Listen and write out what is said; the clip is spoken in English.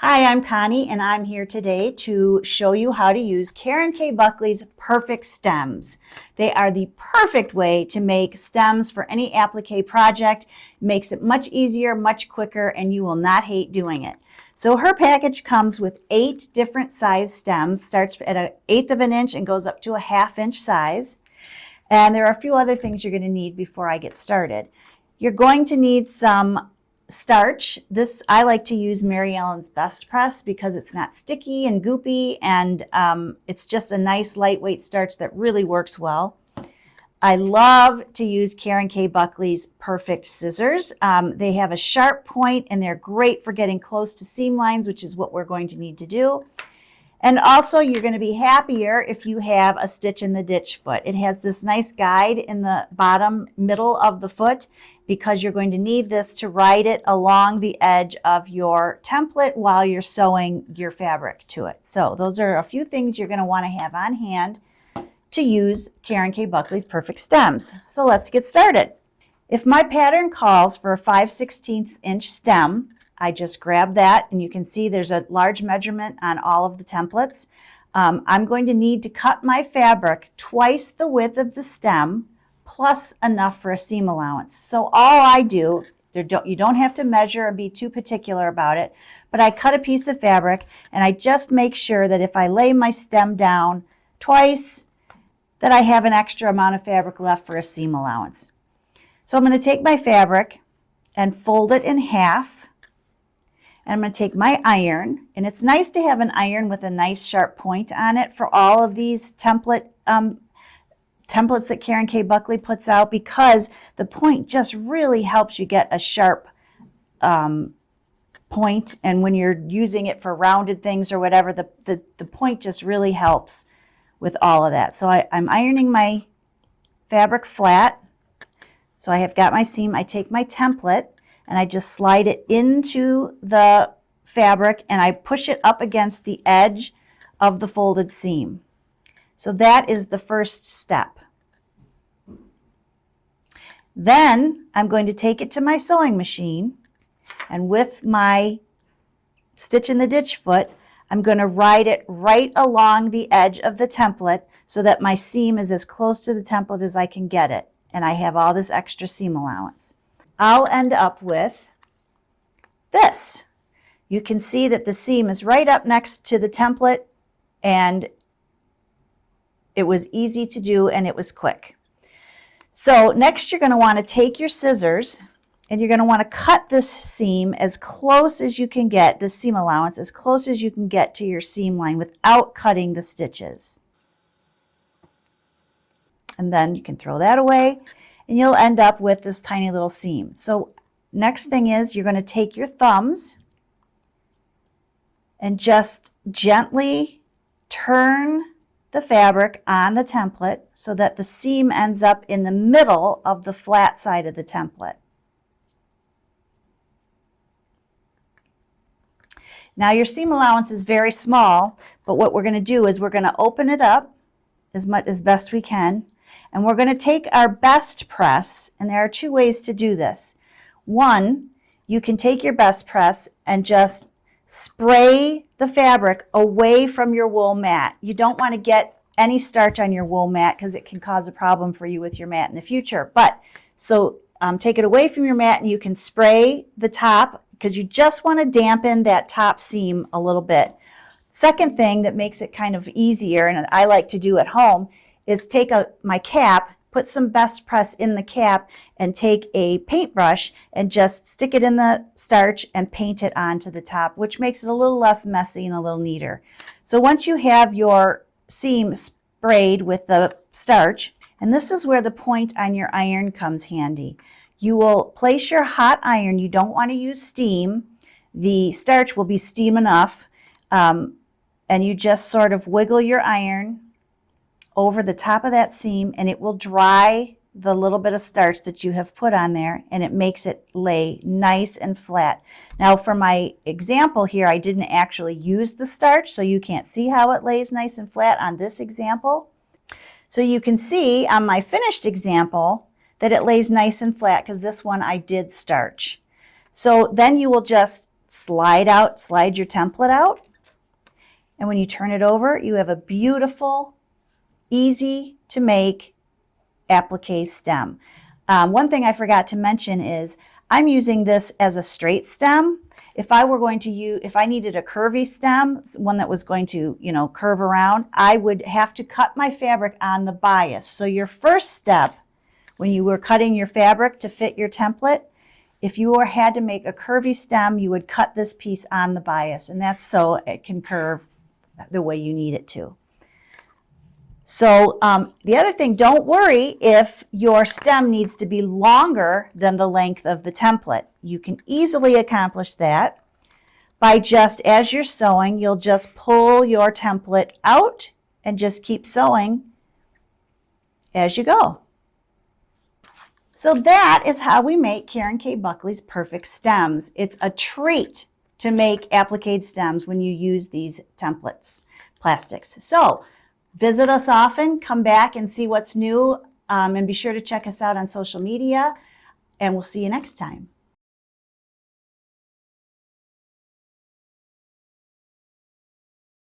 Hi, I'm Connie, and I'm here today to show you how to use Karen Kay Buckley's Perfect Stems. They are the perfect way to make stems for any applique project. It makes it much easier, much quicker, and you will not hate doing it. So her package comes with 8 different size stems, starts at 1/8 of an inch and goes up to a 1/2 inch size. And there are a few other things you're going to need before I get started. You're going to need some starch. This, I like to use Mary Ellen's Best Press because it's not sticky and goopy, and it's just a nice lightweight starch that really works well. I love to use Karen Kay Buckley's Perfect Scissors. They have a sharp point and they're great for getting close to seam lines, which is what we're going to need to do. And also, you're going to be happier if you have a stitch in the ditch foot. It has this nice guide in the bottom middle of the foot because you're going to need this to ride it along the edge of your template while you're sewing your fabric to it. So those are a few things you're going to want to have on hand to use Karen Kay Buckley's Perfect Stems. So let's get started. If my pattern calls for a 5/16 inch stem, I just grab that, and you can see there's a large measurement on all of the templates. I'm going to need to cut my fabric twice the width of the stem plus enough for a seam allowance. So all I do, you don't have to measure and be too particular about it, but I cut a piece of fabric and I just make sure that if I lay my stem down twice, that I have an extra amount of fabric left for a seam allowance. So I'm going to take my fabric and fold it in half. And I'm going to take my iron, and it's nice to have an iron with a nice sharp point on it for all of these templates that Karen Kay Buckley puts out, because the point just really helps you get a sharp point. And when you're using it for rounded things or whatever, the point just really helps with all of that. So I'm ironing my fabric flat. So I have got my seam. I take my template and I just slide it into the fabric and I push it up against the edge of the folded seam. So that is the first step. Then I'm going to take it to my sewing machine, and with my stitch in the ditch foot, I'm going to ride it right along the edge of the template so that my seam is as close to the template as I can get it, and I have all this extra seam allowance. I'll end up with this. You can see that the seam is right up next to the template, and it was easy to do and it was quick. So next you're going to want to take your scissors and you're going to want to cut this seam as close as you can get, the seam allowance, as close as you can get to your seam line without cutting the stitches. And then you can throw that away, and you'll end up with this tiny little seam. So next thing is you're going to take your thumbs and just gently turn the fabric on the template so that the seam ends up in the middle of the flat side of the template. Now your seam allowance is very small, but what we're going to do is we're going to open it up as best we can. And we're going to take our best press, and there are 2 ways to do this. One, you can take your best press and just spray the fabric away from your wool mat. You don't want to get any starch on your wool mat because it can cause a problem for you with your mat in the future. But so take it away from your mat and you can spray the top because you just want to dampen that top seam a little bit. Second thing that makes it kind of easier, and I like to do at home, is take my cap, put some best press in the cap, and take a paintbrush and just stick it in the starch and paint it onto the top, which makes it a little less messy and a little neater. So once you have your seam sprayed with the starch, and this is where the point on your iron comes handy. You will place your hot iron. You don't want to use steam. The starch will be steam enough, and you just sort of wiggle your iron over the top of that seam, and it will dry the little bit of starch that you have put on there, and it makes it lay nice and flat. Now for my example here, I didn't actually use the starch, so you can't see how it lays nice and flat on this example. So you can see on my finished example that it lays nice and flat because this one I did starch. So then you will just slide your template out. And when you turn it over, you have a beautiful, easy to make applique stem. One thing I forgot to mention is I'm using this as a straight stem. If I needed a curvy stem, one that was going to, curve around, I would have to cut my fabric on the bias. So your first step when you were cutting your fabric to fit your template, if you had to make a curvy stem, you would cut this piece on the bias, and that's so it can curve the way you need it to. So the other thing, don't worry if your stem needs to be longer than the length of the template. You can easily accomplish that by just, as you're sewing, you'll just pull your template out and just keep sewing as you go. So that is how we make Karen Kay Buckley's perfect stems. It's a treat to make applique stems when you use these templates, plastics. So visit us often, come back and see what's new, and be sure to check us out on social media, and we'll see you next time.